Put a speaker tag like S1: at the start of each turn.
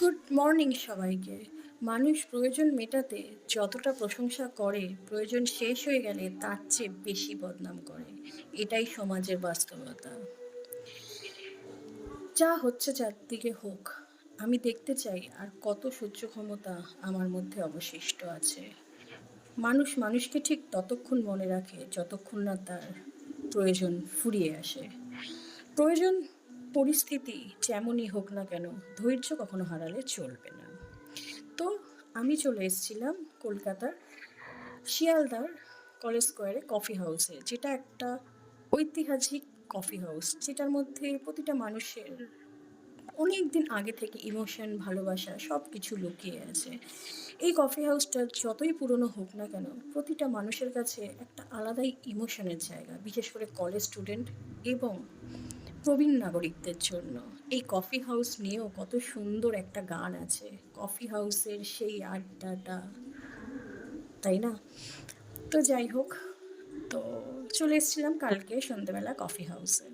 S1: Good morning সবাইকে। মানুষ প্রয়োজন মেটাতে যতটা প্রশংসা করে, প্রয়োজন শেষ হয়ে গেলে তার চেয়ে বেশি বদনাম করে। এটাই সমাজের বাস্তবতা। যা হচ্ছে চারদিকে হোক, আমি দেখতে চাই আর কত সহ্য ক্ষমতা আমার মধ্যে অবশিষ্ট আছে। মানুষ মানুষকে ঠিক ততক্ষণ মনে রাখে যতক্ষণ না তার প্রয়োজন ফুরিয়ে আসে। প্রয়োজন পরিস্থিতি যেমনই হোক না কেন, ধৈর্য কখনো হারালে চলবে না। তো আমি চলে এসেছিলাম কলকাতার শিয়ালদার কলেজ স্কোয়ারে কফি হাউসে, যেটা একটা ঐতিহাসিক কফি হাউস, যেটার মধ্যে প্রতিটা মানুষের অনেক দিন আগে থেকে ইমোশন, ভালোবাসা সব কিছু লুকিয়ে আছে। এই কফি হাউসটা যতই পুরনো হোক না কেন, প্রতিটা মানুষের কাছে একটা আলাদাই ইমোশনের জায়গা, বিশেষ করে কলেজ স্টুডেন্ট এবং প্রবীণ নাগরিকদের জন্য। এই কফি হাউস নিয়েও কত সুন্দর একটা গান আছে, কফি হাউসের সেই আড্ডাটা, তাই না? তো যাই হোক, তো চলে এসেছিলাম কালকে সন্ধ্যেবেলা কফি হাউসে।